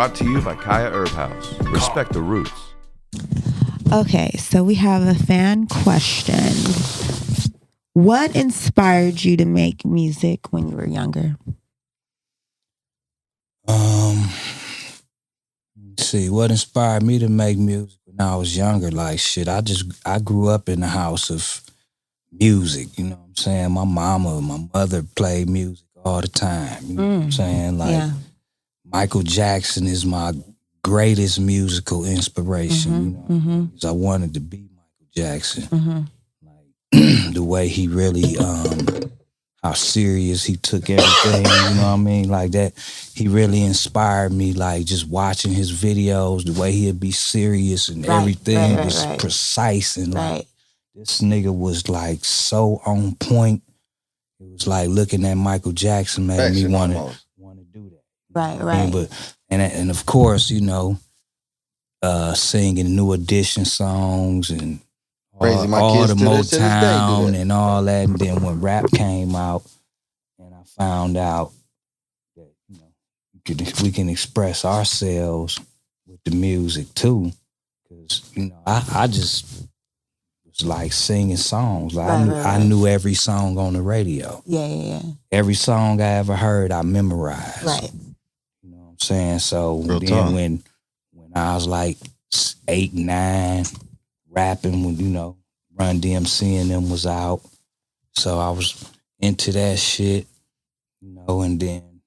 Brought to you by Kaya Herb House. Respect the roots. Okay, so we have a fan question. What inspired you to make music when you were younger? Let's see, what inspired me to make music when I was younger? Like shit, I grew up in the house of music, you know what I'm saying? My mother played music all the time. You know what I'm saying? Like Michael Jackson is my greatest musical inspiration, you know. 'Cause I wanted to be Michael Jackson. Like the way he really how serious he took everything, you know what I mean? Like that, he really inspired me, like just watching his videos, the way he'd be serious and everything was precise and like this nigga was like so on point. It was like looking at Michael Jackson made me want to do that. Right. But and of course, you know, singing New Edition songs and all the Motown and all that. And then when rap came out, and I found out that you know we can express ourselves with the music too, because you know I just was like singing songs. Like I knew every song on the radio. Yeah. Every song I ever heard, I memorized. Right. You know what I'm saying? So when I was like 8, 9, rapping when, you know, Run DMC and them was out. So I was into that shit, you know, and then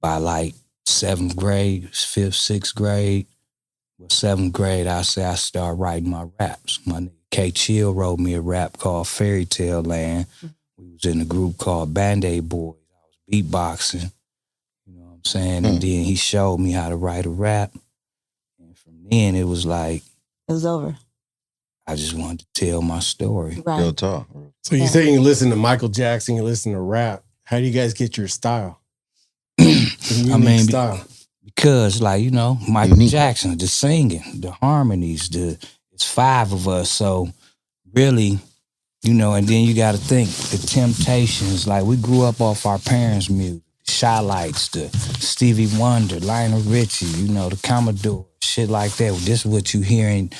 by like 7th grade, 5th, 6th grade, 7th grade, I started writing my raps. My nigga K Chill wrote me a rap called Fairy Tale Land. We was in a group called Band-Aid Boys. I was beatboxing, you know what I'm saying? And then he showed me how to write a rap. And from then it was like, it was over. I just wanted to tell my story. Right. Real talk. So you say you listen to Michael Jackson, you listen to rap. How do you guys get your style? I mean, style. Because like, you know, Michael Jackson, the singing, the harmonies, it's 5 of us. So really, you know, and then you got to think the Temptations, like we grew up off our parents' music, Shy Lights, the Stevie Wonder, Lionel Richie, you know, the Commodore, shit like that. This is what you hearing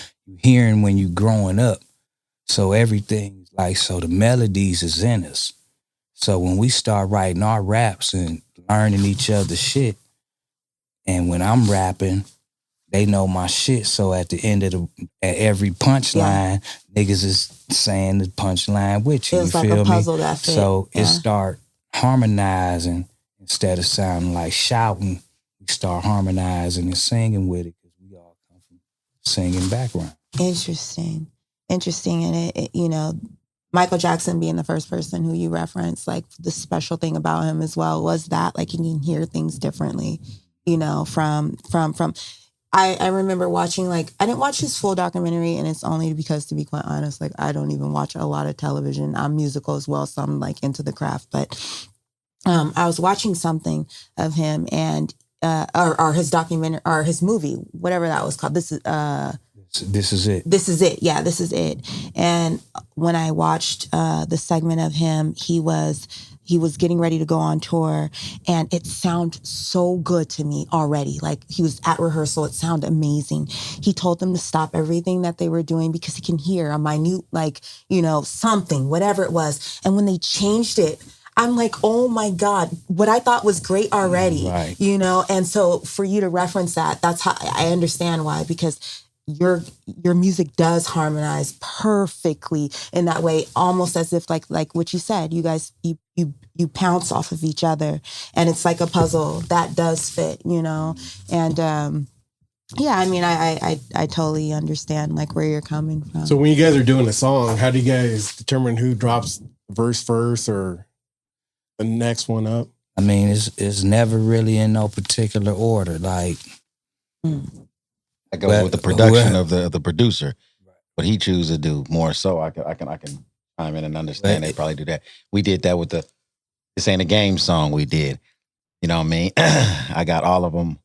when you growing up. So everything, like, so the melodies is in us. So when we start writing our raps and learning each other's shit, and when I'm rapping, they know my shit. So at the end of at every punchline, niggas is saying the punchline with you. It was you like feel a puzzle me? that fit. So it start harmonizing instead of sounding like shouting. We start harmonizing and singing with it because we all come from singing background. Interesting. And it, you know, Michael Jackson being the first person who you referenced, like the special thing about him as well was that like you can hear things differently, you know, from I remember watching, like, I didn't watch his full documentary, and it's only because, to be quite honest, like, I don't even watch a lot of television. I'm musical as well, so I'm, like, into the craft. But I was watching something of him and, or his documentary, or his movie, whatever that was called. This is it. This is it. Yeah, this is it. And when I watched the segment of him, he was getting ready to go on tour, and it sounded so good to me already. Like, he was at rehearsal, it sounded amazing. He told them to stop everything that they were doing because he can hear a minute, like, you know, something, whatever it was. And when they changed it, I'm like, oh my God, what I thought was great already, you know? And so for you to reference that, that's how I understand why, because your music does harmonize perfectly in that way, almost as if like what you said, you guys, you pounce off of each other, and it's like a puzzle that does fit, you know? And yeah, I mean, I totally understand like where you're coming from. So when you guys are doing a song, how do you guys determine who drops verse first or the next one up? I mean, it's never really in no particular order. Like, that goes with the production of the producer. What he chooses to do more so, I can chime in and understand. They probably do that. We did that with the "This Ain't a Game" song. We did, you know what I mean? I got all of them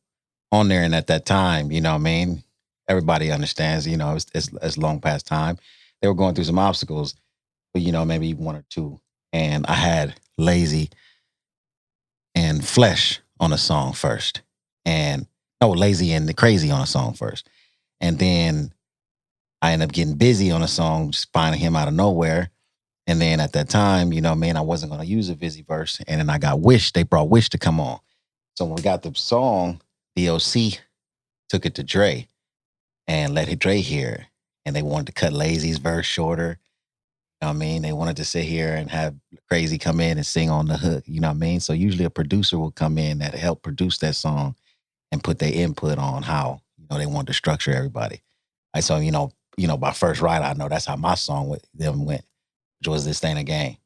on there, and at that time, you know what I mean, everybody understands. You know, it's long past time. They were going through some obstacles, but you know, maybe 1 or 2, and I had Layzie and Flesh on a song first, and Layzie and the Crazy on a song first. And then I ended up getting busy on a song, just finding him out of nowhere. And then at that time, you know, man, I wasn't going to use a Vizzy verse. And then I got Wish. They brought Wish to come on. So when we got the song, DOC took it to Dre and let Dre hear it. And they wanted to cut Layzie's verse shorter. You know what I mean? They wanted to sit here and have Crazy come in and sing on the hook. You know what I mean? So usually a producer will come in that help produce that song and put their input on how, you know, they want to structure everybody. So, you know, by first write, I know that's how my song with them went, which was This Ain't a Game.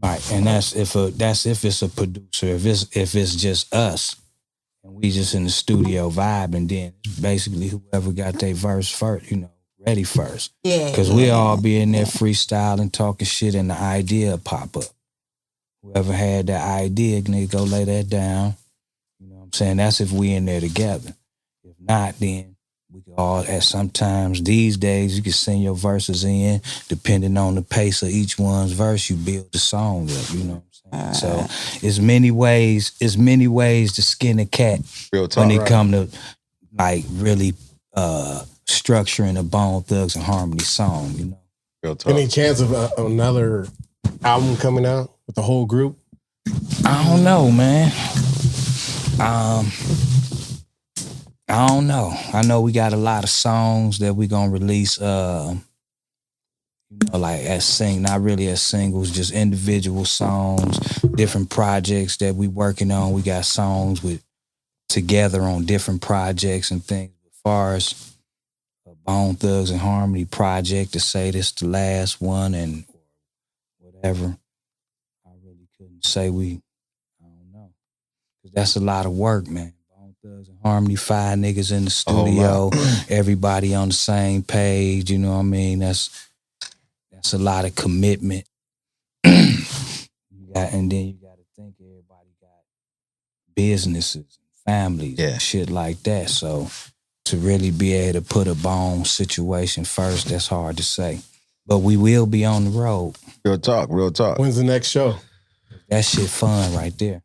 Right, and that's if it's a producer. If it's just us and we just in the studio vibing, then it's basically whoever got their verse first, you know, ready first. Yeah. Because we all be in there freestyling, talking shit, and the idea pop up. Whoever had that idea, nigga, go lay that down. You know what I'm saying? That's if we in there together. If not, then we can all, at sometimes these days, you can send your verses in, depending on the pace of each one's verse, you build the song up, you know what I'm saying? So it's many ways to skin a cat Real talk, when it come to like really structuring a Bone Thugs and Harmony song, you know. Real talk. Any chance of another album coming out with the whole group? I don't know, man. I don't know. I know we got a lot of songs that we gonna release, you know, like not really as singles, just individual songs, different projects that we working on. We got songs together on different projects and things. As far as a Bone Thugs and Harmony project, to say this the last one and whatever, I really couldn't say I don't know. 'Cause that's a lot of work, man. Thugs and Harmony, 5 niggas in the studio, everybody on the same page, you know what I mean? That's a lot of commitment. And then you got to think everybody got businesses, families, and shit like that. So to really be able to put a Bone situation first, that's hard to say. But we will be on the road. Real talk. When's the next show? That shit fun right there.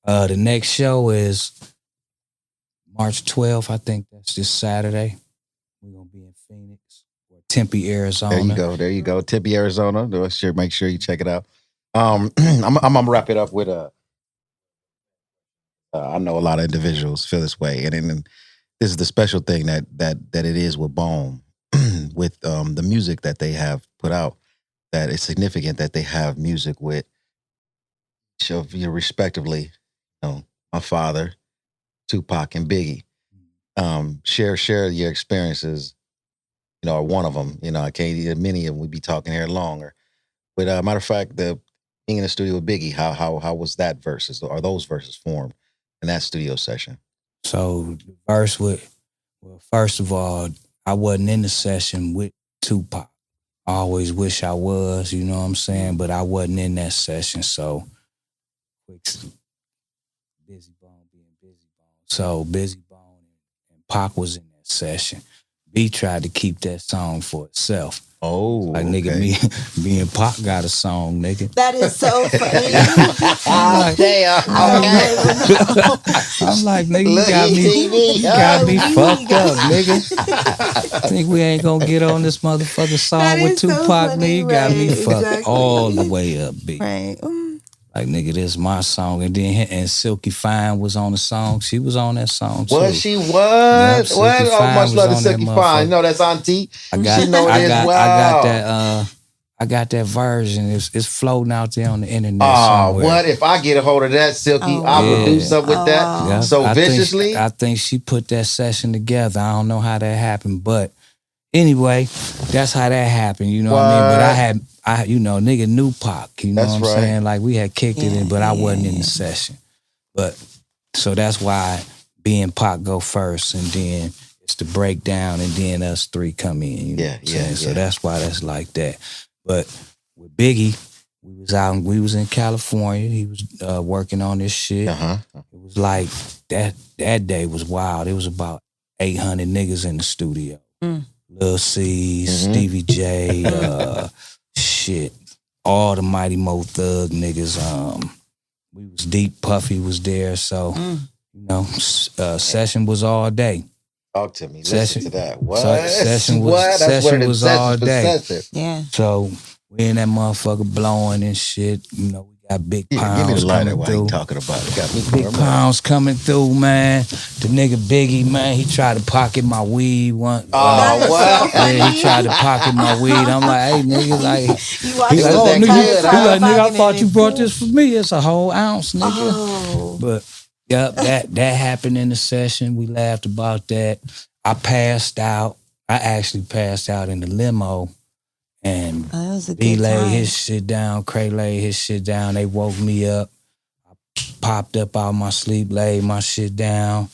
The next show is March 12th, I think that's this Saturday. We're going to be in Phoenix or Tempe, Arizona. There you go. Tempe, Arizona. Make sure you check it out. I'm going to wrap it up with I know a lot of individuals feel this way. And this is the special thing that it is with Bone, with the music that they have put out, that it's significant that they have music with, respectively, you know, my father, Tupac and Biggie. Share your experiences, you know, or one of them. You know, I can't, many of them, we'd be talking here longer. But matter of fact, being in the studio with Biggie, how was that verses, or those verses formed in that studio session? So the verse first of all, I wasn't in the session with Tupac. I always wish I was, you know what I'm saying? But I wasn't in that session, so Busy Bone being Busy Bone. So Busy Bone and Pac was in that session. B tried to keep that song for itself. Oh, like nigga, me and Pac got a song, nigga. That is so funny. I'm like, nigga, you got me fucked up, nigga. Think we ain't gonna get on this motherfucking song with Tupac, so funny, nigga? You got me fucked all the way up, B. Right. Like, nigga, this is my song. And then Silky Fine was on the song. She was on that song, too. Was she? What? Yep, what? Oh, much love to Silky Fine. You know, that's Auntie. She know it as well. I got that version. It's floating out there on the internet somewhere. What? If I get a hold of that, Silky, I will do something with that. Yep. So viciously? I think she put that session together. I don't know how that happened, but anyway, that's how that happened. You know what I mean? But you know, nigga knew Pac. You know what I'm saying? Like, we had kicked it in, but I wasn't in the session. But so that's why being Pac go first, and then it's the breakdown, and then us three come in. You know what I'm saying? So that's why that's like that. But with Biggie, we was in California. He was working on this shit. It was like that day was wild. It was about 800 niggas in the studio. Lil C, Stevie J, shit, all the Mighty Mo Thug niggas. We was deep. Puffy was there, so Session was all day. Talk to me. Session, Listen to that. What? Session was, what? That's session one of the was sessions all for day. Session. Yeah. So we in that motherfucker blowing and shit. We got big pounds Give me the lighter coming while through. you talking about it. Got me Big pounds coming through, man. The nigga Biggie, man, he tried to pocket my weed once. Oh, what? Yeah, he tried to pocket my weed. I'm like, hey, nigga, like, He's nigga, I thought you brought this for me. It's a whole ounce, nigga. Oh. But yep, that happened in the session. We laughed about that. I passed out. I actually passed out in the limo. And B laid his shit down, Cray laid his shit down. They woke me up. I popped up out of my sleep, laid my shit down.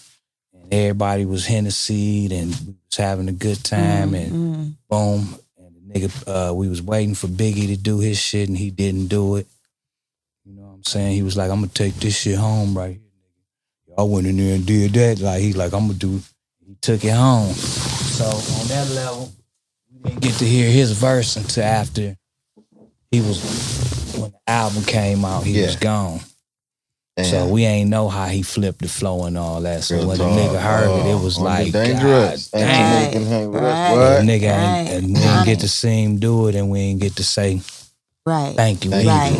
And everybody was Hennessy'd and we was having a good time. And boom. And the nigga, we was waiting for Biggie to do his shit and he didn't do it. You know what I'm saying? He was like, I'm going to take this shit home right here. I went in there and did that. Like, he like, I'm going to do it. He took it home. So on that level, we didn't get to hear his verse until after when the album came out, he was gone. Damn. So we ain't know how he flipped the flow and all that. So when the nigga heard it was like, dangerous. God damn. What? Nigga and we didn't get to see him do it and we didn't get to say thank you. Right.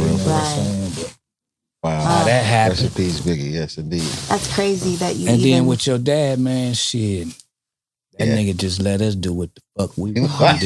Wow, that happened. Rest in peace, Biggie. Yes, indeed. That's crazy that you. And then with your dad, man, shit. That nigga just let us do what the fuck we want to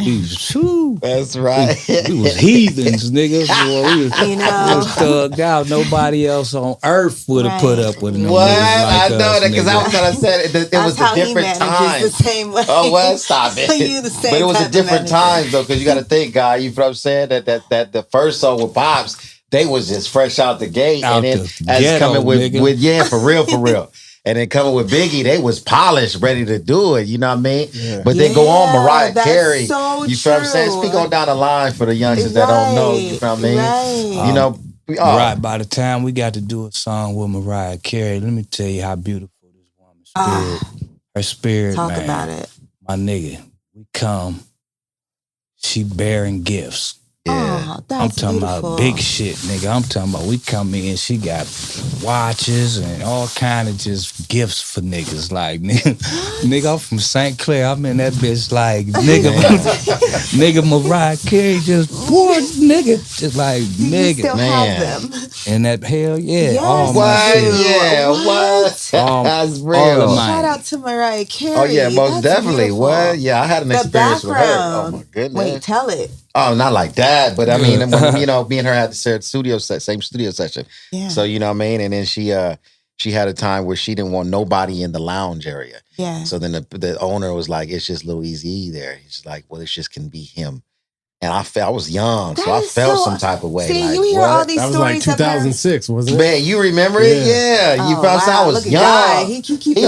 do. That's right. We was heathens, nigga. We was thugged out. Nobody else on earth would have put up with no what? Like I know that because I was gonna say it was a different time. The same way. Oh well, stop it. But it was a different time though, because you got to think, guy. You know what I'm saying? That the first song with Pops, they was just fresh out the gate, and then as coming with for real. And then coming with Biggie, they was polished, ready to do it. You know what I mean? Yeah. But then go on Mariah Carey. So you feel what I'm saying? Speak on down the line for the youngsters that don't know. You feel what I mean? Right. You know, by the time we got to do a song with Mariah Carey, let me tell you how beautiful this woman's spirit. Her spirit, talk man. About it. My nigga, we come. She bearing gifts. Yeah. I'm talking about big shit, nigga. I'm talking about we come in, she got watches and all kind of just gifts for niggas. Like, nigga, I'm from St. Clair. I'm in that bitch like, nigga Mariah Carey just poor nigga. Just like, nigga. You still have them. And that hell yes, all my shit. Yeah, what? That's real. Shout out to Mariah Carey. Oh yeah, most That's definitely. Beautiful. What? Yeah, I had an experience with her. Oh my goodness. Wait, tell it. Oh, not like that, but I mean, when, me and her had the same studio session. Yeah. So you know what I mean. And then she had a time where she didn't want nobody in the lounge area. Yeah. So then the owner was like, "It's just Lil Eazy E there." He's like, "Well, it just can be him." And I was young, so I felt some type of way. See, like, you hear all these that stories. That was like 2006, wasn't it? Man, you remember it? Yeah. You felt I was young. He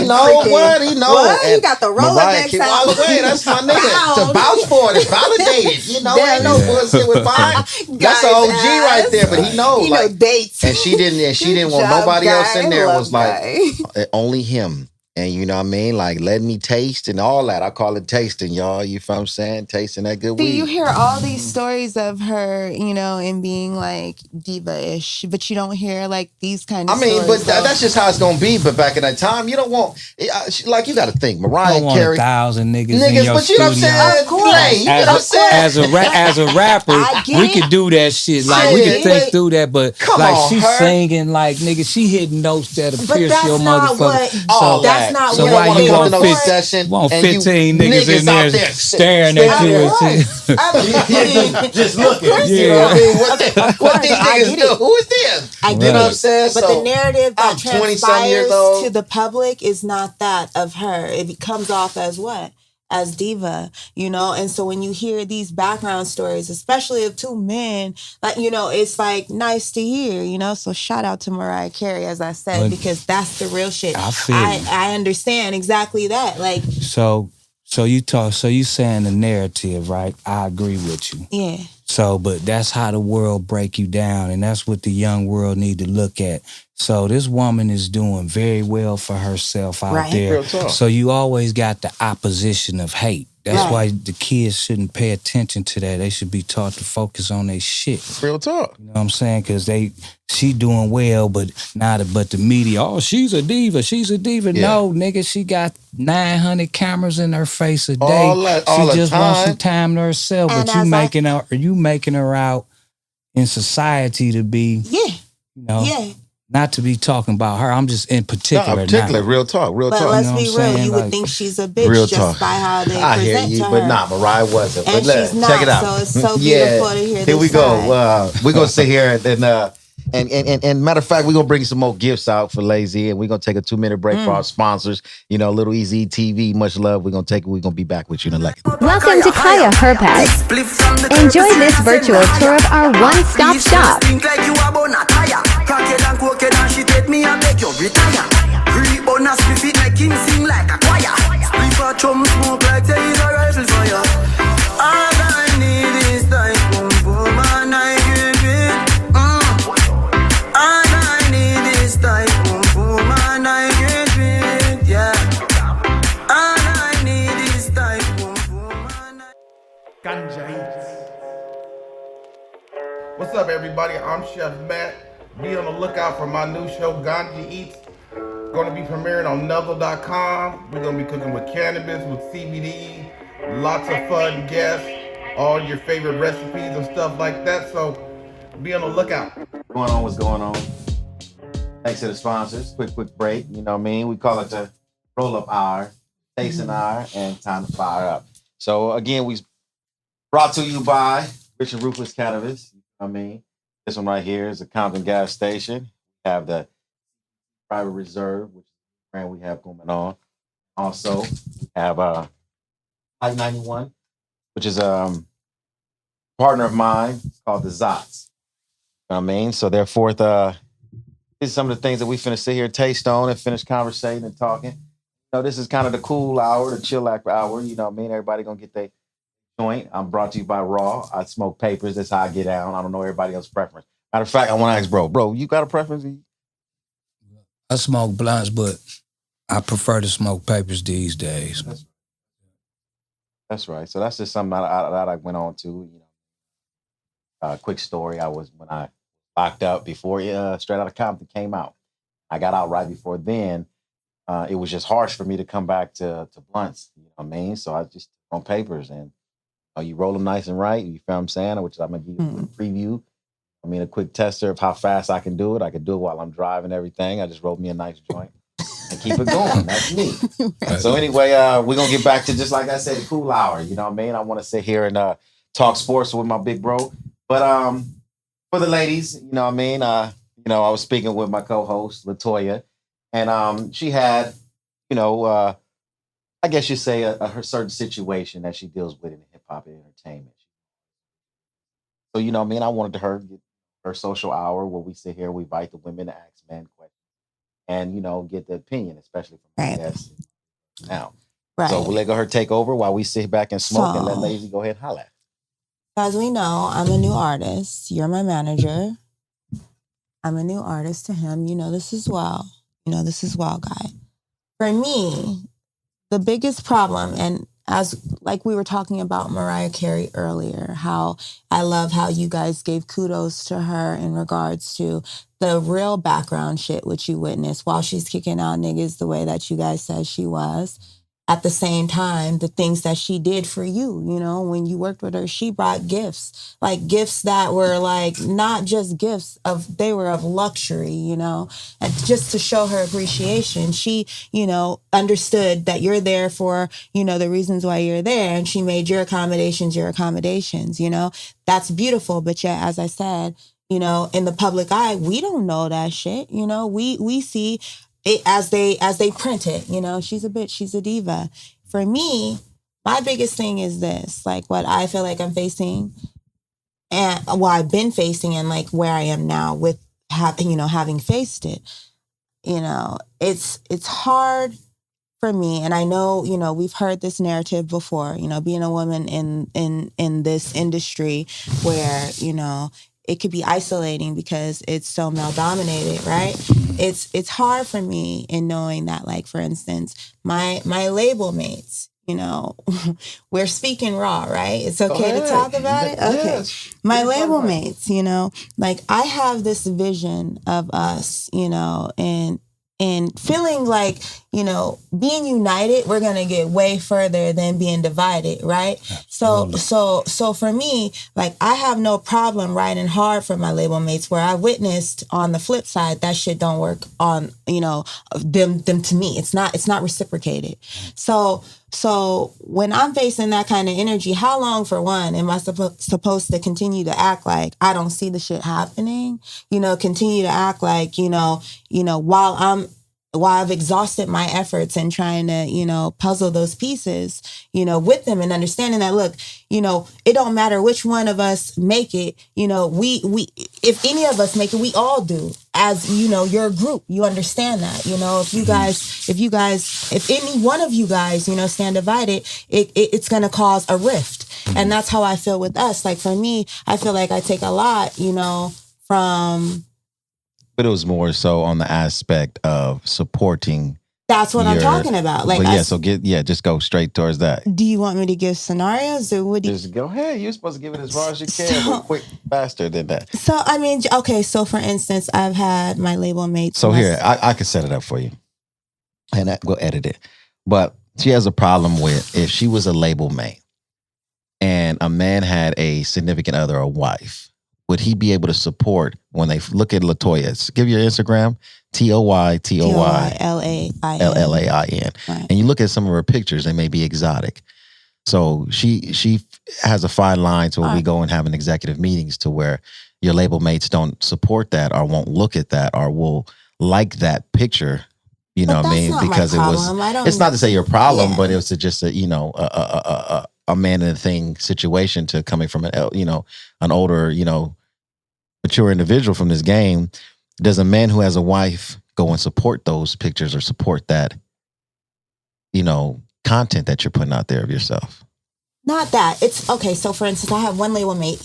know what? He know. What? He got the Rolodex out. Wait, that's my nigga. To vouch for it. It's validated. You know, ain't no bullshit with mine. That's an OG right there, but he knows. He know dates. And she didn't want nobody else in there. It was like only him. And you know what I mean? Like, let me taste and all that. I call it tasting, y'all. You feel what I'm saying? Tasting that good weed. You hear all these stories of her, and being like diva-ish, but you don't hear like these kind of stories. But that's just how it's going to be. But back in that time, you don't want, like, you got to think, Mariah Carey. 1,000 niggas in your but you know what I'm saying? Of course. As a rapper, we could do that shit. Like, we could think through that, but like, she's singing, like, nigga, she hitting notes that'll pierce your motherfucker. That's not so what why you want 15 niggas in there staring at you? Just looking. What these niggas do? Who is this? I get it. What I'm saying? But the narrative that transpires to the public is not that of her. It comes off as what? As diva, and so when you hear these background stories, especially of two men, like, it's like nice to hear, so shout out to Mariah Carey, as I said, because that's the real shit. I understand exactly that. Like, so you saying the narrative, right? I agree with you. Yeah. So, but that's how the world break you down, and that's what the young world need to look at. So this woman is doing very well for herself out there. So you always got the opposition of hate. That's why the kids shouldn't pay attention to that. They should be taught to focus on their shit. Real talk. You know what I'm saying? Because she doing well, but the media, oh, she's a diva. She's a diva. Yeah. No, nigga, she got 900 cameras in her face a day. All she just time. wants some time to herself, And but you making her out in society to be, not to be talking about her. I'm just in particular. Real talk. But let's be real. You would think she's a bitch just by how they present to her. But nah, Mariah wasn't. And but she's not. Check it out. So it's so beautiful to hear this Here we side. go. We're gonna sit here and matter of fact, we're gonna bring some more gifts out for Layzie, and we're gonna take a 2-minute break for our sponsors. Little Eazy TV, much love. We're gonna take it. We're gonna be back with you in a second. Welcome to Kaya Herb House. Enjoy this virtual tour of our one-stop shop. What's up, everybody? I'm Chef Matt. Be on the lookout for my new show, Ganja Eats. Going to be premiering on Nuzzle.com. We're going to be cooking with cannabis, with CBD, lots of fun guests, all your favorite recipes and stuff like that. So be on the lookout. What's going on? Thanks to the sponsors. Quick break. You know what I mean? We call it the roll-up hour, tasting hour, and time to fire up. So again, we brought to you by Rich and Ruthless Cannabis. I mean, this one right here is a Compton gas station. We have the Private Reserve, which is the brand we have going on. Also, we have High 91, which is a partner of mine. It's called the Zots. You know what I mean? So therefore, these are some of the things that we finna sit here, taste on, and finish conversating and talking. This is kind of the cool hour, the chillax hour. You know what I mean? Everybody gonna get their joint. I'm brought to you by Raw. I smoke papers. That's how I get down. I don't know everybody else's preference. Matter of fact, I want to ask bro, you got a preference? I smoke blunts, but I prefer to smoke papers these days. That's right. So that's just something that I went on to. Quick story. When I locked up before Straight Outta Compton came out. I got out right before then. It was just harsh for me to come back to blunts. You know what I mean? So I just on papers and you roll them nice and right. You feel what I'm saying? Which I'm going to give you a quick preview. I mean, a quick tester of how fast I can do it. I can do it while I'm driving everything. I just rolled me a nice joint and keep it going. That's me. So anyway, we're going to get back to, just like I said, the cool hour. You know what I mean? I want to sit here and talk sports with my big bro. But for the ladies, you know what I mean? I was speaking with my co-host, LaToya, and she had, I guess you say her certain situation that she deals with in hip-hop and entertainment. So, you know what I mean? I wanted her to get her social hour where we sit here, we invite the women to ask men questions and, get the opinion, especially from guests now. Right. So we'll let her take over while we sit back and smoke and let Layzie go ahead and holler. As we know, I'm a new artist. You're my manager. I'm a new artist to him. You know this as well. Guy. For me, the biggest problem, and as like we were talking about Mariah Carey earlier, how I love how you guys gave kudos to her in regards to the real background shit which you witnessed while she's kicking out niggas the way that you guys said she was. At the same time, the things that she did for you, when you worked with her, she brought gifts that were like, not just gifts they were of luxury, and just to show her appreciation. She, understood that you're there for, the reasons why you're there. And she made your accommodations, that's beautiful. But yet, as I said, in the public eye, we don't know that shit. We see it as they print it, she's a bitch, she's a diva. For me, my biggest thing is this, like what I feel like I'm facing and I've been facing and like where I am now with having faced it, it's hard for me. And I know, we've heard this narrative before, being a woman in this industry where, it could be isolating because it's so male dominated, right? It's hard for me in knowing that, like, for instance, my label mates, you know, we're speaking raw, right? It's okay to talk about it? Okay. Yes. My label mates, you know, like I have this vision of us, you know, and feeling like, you know, being united, we're gonna get way further than being divided, right? Absolutely. So for me, like I have no problem riding hard for my label mates. Where I witnessed on the flip side, that shit don't work on, you know, them to me. It's not reciprocated. So when I'm facing that kind of energy, how long, for one, am I supposed to continue to act like I don't see the shit happening? You know, continue to act like, you know, while I've exhausted my efforts in trying to, you know, puzzle those pieces, you know, with them, and understanding that, look, you know, it don't matter which one of us make it, you know, we if any of us make it, we all do. As, you know, your group, you understand that, you know, if any one of you guys, you know, stand divided, it's going to cause a rift. And that's how I feel with us. Like for me, I feel like I take a lot, you know, from... But it was more so on the aspect of supporting. That's what I'm talking about. Like, just go straight towards that. Do you want me to give scenarios, or would you just go ahead? You're supposed to give it as far as you can, but quick, faster than that. So I mean, okay. So for instance, I've had my label mates. So here, I can set it up for you, and we'll edit it. But she has a problem with, if she was a label mate and a man had a significant other, a wife, would he be able to support when they look at Latoya? Give your Instagram, TOYLAIN. Right. And you look at some of her pictures, they may be exotic. So she has a fine line to where we go and have an executive meetings to where your label mates don't support that, or won't look at that, or will like that picture. You know what I mean? Because it's not to say your problem, but it was just a man and a thing situation, to coming from an older, mature individual from this game. Does a man who has a wife go and support those pictures, or support that, content that you're putting out there of yourself? Not that. It's okay. So for instance, I have one label mate.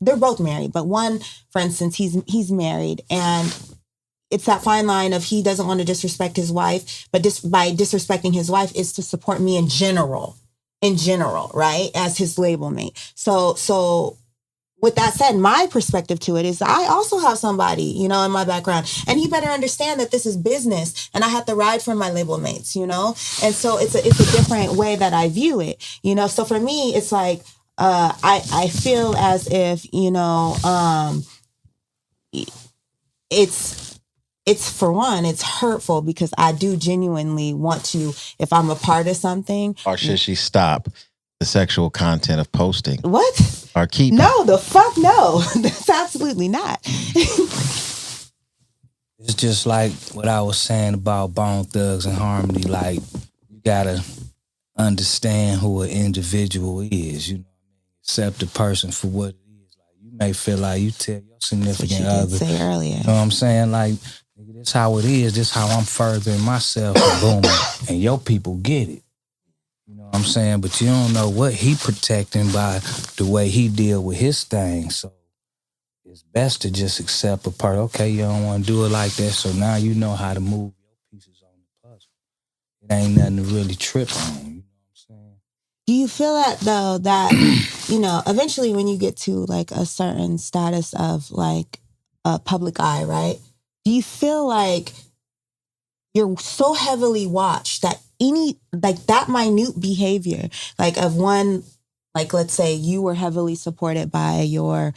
They're both married, but one, for instance, he's married, and it's that fine line of, he doesn't want to disrespect his wife, but by disrespecting his wife is to support me in general, right? As his label mate. So with that said, my perspective to it is, I also have somebody, in my background, and he better understand that this is business, and I have to ride for my label mates, and so it's a different way that I view it, So for me, it's like, I feel as if, it's for one, it's hurtful, because I do genuinely want to, if I'm a part of something. Or should she stop the sexual content of posting? What? Or keep? No, the fuck no. That's absolutely not. It's just like what I was saying about Bone Thugs and Harmony. Like, you gotta understand who an individual is, accept the person for what it is. Like, you may feel like you tell your significant other. Say earlier. You know what I'm saying? Like, this how it is. This how I'm furthering myself and booming, and your people get it. You know what I'm saying? But you don't know what he protecting by the way he deal with his thing. So it's best to just accept a part. Okay, you don't want to do it like that, so now you know how to move your pieces on the puzzle. It ain't nothing to really trip on. You know what I'm saying? Do you feel that, though, that, eventually when you get to like a certain status of like a public eye, right? Do you feel like you're so heavily watched that that minute behavior, like of one, like let's say you were heavily supported by your,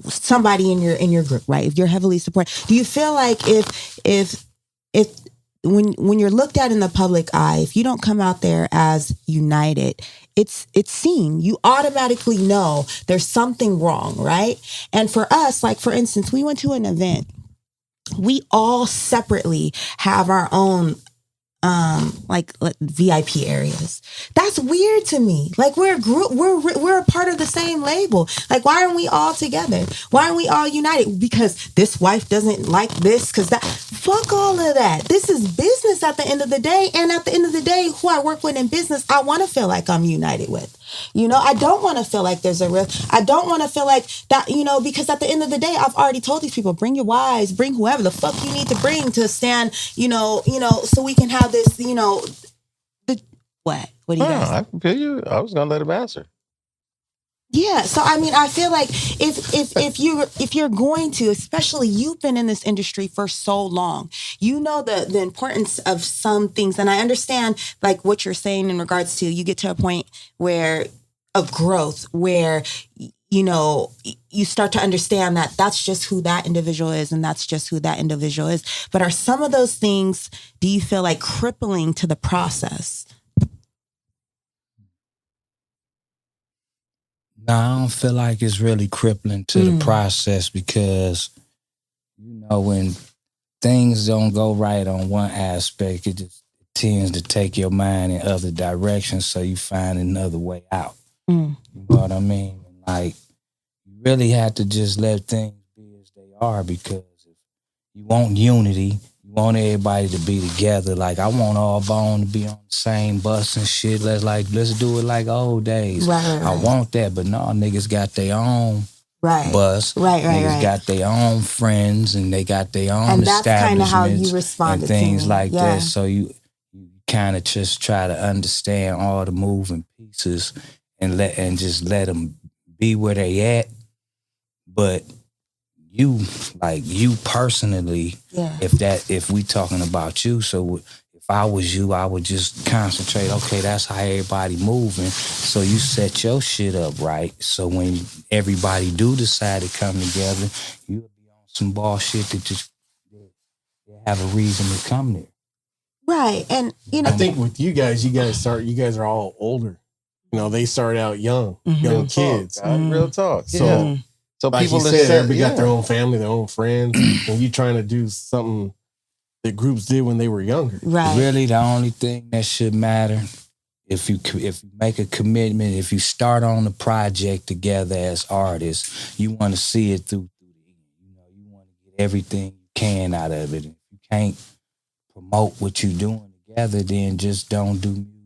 somebody in your group, right? If you're heavily supported, do you feel like if when you're looked at in the public eye, if you don't come out there as united, it's seen. You automatically know there's something wrong, right? And for us, like for instance, we went to an event. We all separately have our own like VIP areas. That's weird to me. Like, we're a group, we're a part of the same label. Like, why aren't we all together? Why aren't we all united? Because this wife doesn't like this, because that. Fuck all of that. This is business at the end of the day. And at the end of the day, who I work with in business, I want to feel like I'm united with. You know, I don't want to feel like there's a rift. I don't want to feel like that, you know, because at the end of the day, I've already told these people, bring your wives, bring whoever the fuck you need to bring to stand, you know, so we can have this, you know, what do you guys? I can feel you. I was gonna let him answer. Yeah, so I mean, I feel like if you're going to, especially you've been in this industry for so long, you know the importance of some things, and I understand like what you're saying in regards to you get to a point where of growth where you know you start to understand that that's just who that individual is, and that's just who that individual is. But are some of those things, do you feel like crippling to the process? No, I don't feel like it's really crippling to the process because, you know, when things don't go right on one aspect, it just tends to take your mind in other directions, so you find another way out. You know what I mean? Like, you really have to just let things be as they are, because if you want unity, you want everybody to be together. Like, I want all bone to be on the same bus and shit. Let's do it like old days. Right. I want that, but no, niggas got their own bus. Niggas got their own friends, and they got their own establishments. And that's kind of how you responded to things me. like that. So you kind of just try to understand all the moving pieces and just let them be where they at. But you personally, if we talking about you, so if I was you, I would just concentrate, okay, that's how everybody moving. So you set your shit up right. So when everybody do decide to come together, you'll be on some bullshit that just have a reason to come there. Right. And you know, I think with you guys are all older. You know, they start out young kids. Real talk. So like people said, everybody got their own family, their own friends, and you trying to do something that groups did when they were younger. Right. Really, the only thing that should matter, if you make a commitment, if you start on the project together as artists, you want to see it through the end. You know, you want to get everything you can out of it. If you can't promote what you're doing together, then just don't do music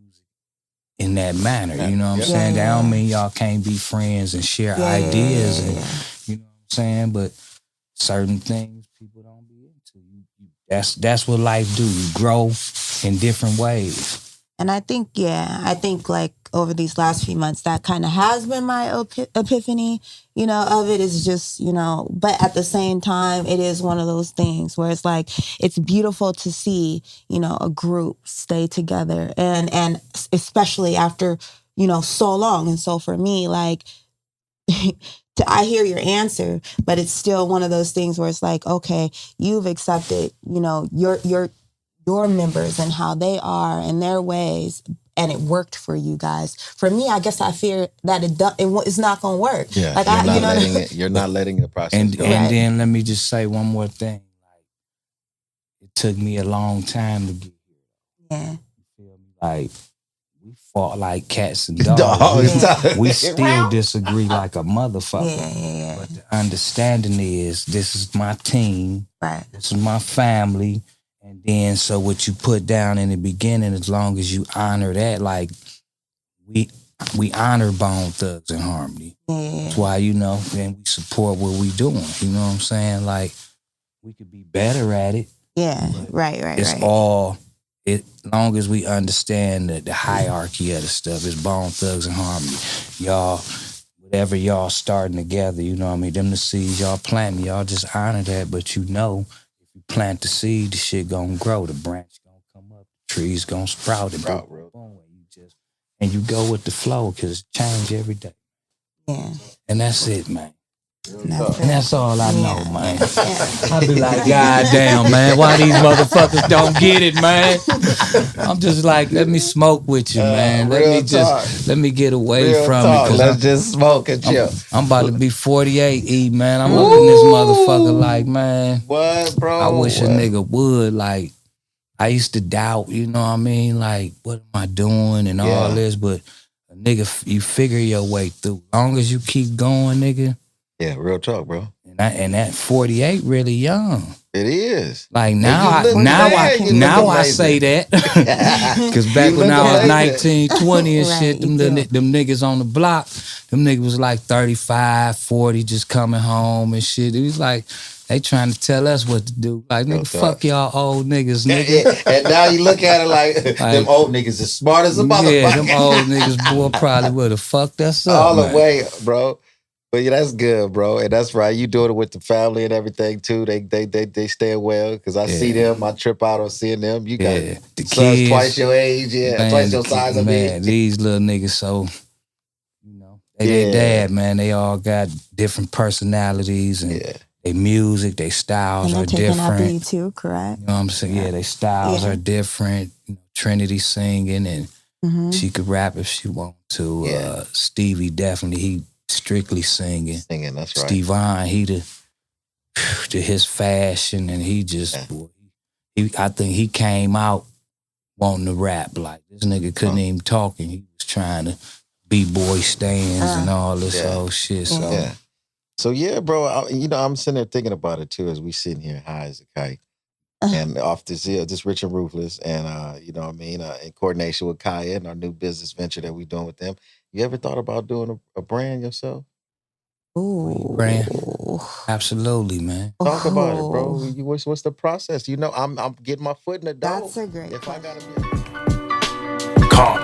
in that manner. You know what I'm saying? That don't mean y'all can't be friends and share ideas and you know what I'm saying? But certain things people don't be into. That's what life do. You grow in different ways. And I think like over these last few months, that kind of has been my epiphany, you know, of it is just, you know, but at the same time, it is one of those things where it's like, it's beautiful to see, you know, a group stay together and especially after, you know, so long. And so for me, like, I hear your answer, but it's still one of those things where it's like, okay, you've accepted, you know, your members and how they are and their ways, and it worked for you guys. For me, I guess I fear that it's not going to work. Yeah, like you're not letting the process go. And then let me just say one more thing. Like, it took me a long time to get here. Yeah. You feel me? Like, we fought like cats and dogs. We still disagree like a motherfucker. Yeah. But the understanding is, this is my team. Right. This is my family. And then, so what you put down in the beginning, as long as you honor that, like, we honor Bone Thugs and Harmony. Yeah. That's why, you know, and we support what we doing. You know what I'm saying? Like, we could be better at it. Yeah, right. It's all, as long as we understand the hierarchy of the stuff, it's Bone Thugs and Harmony. Y'all, whatever y'all starting together, you know what I mean? Them the seeds y'all planting, y'all just honor that, but you know, plant the seed, the shit gonna grow, the branch gonna come up, the trees gonna sprout, and boom, and you go with the flow, because it change every day. Yeah. And that's it, man. And that's all I know, man. I be like, God damn, man, why these motherfuckers don't get it, man? I'm just like, let me smoke with you, man. Let me get away from it. Let's just smoke and chill. I'm about to be 48, E, man. I'm looking this motherfucker like, man. What, bro? I wish a nigga would. Like, I used to doubt, you know what I mean? Like, what am I doing and all this? But a nigga, you figure your way through. As long as you keep going, nigga. Yeah, real talk, bro. And that 48 really young. It is. Like now I say that. Cause back when I was 19, 20 and shit, them niggas on the block, them niggas was like 35, 40 just coming home and shit. It was like, they trying to tell us what to do. Like, nigga, fuck y'all old niggas, nigga. And now you look at it like them old niggas as smart as a motherfucker. Yeah, them old niggas, boy, probably would have fucked us up. All the way, bro. But yeah, that's good, bro. And that's right. You doing it with the family and everything too. They stay well because I see them. I trip out on seeing them. You got the sons kids, twice your age, man, twice your size of me. These little niggas, so you know, their dad, man. They all got different personalities and their music, their styles are different. After you too, correct? You know what I'm saying? Yeah, their styles are different. You know, Trinity singing and she could rap if she want to. Stevie definitely he strictly singing. That's right. Stevan, he to his fashion, and he just, I think he came out wanting to rap. Like, this nigga couldn't even talk, and he was trying to B-boy stands and all this old shit. So yeah, bro, I'm sitting there thinking about it too as we sitting here high as a kite. And off this Rich and Ruthless, and you know what I mean, in coordination with Kaya and our new business venture that we're doing with them. You ever thought about doing a brand yourself? Ooh, brand, absolutely, man. Talk about it, bro. What's the process? You know, I'm getting my foot in the door. That's a great. If I gotta be.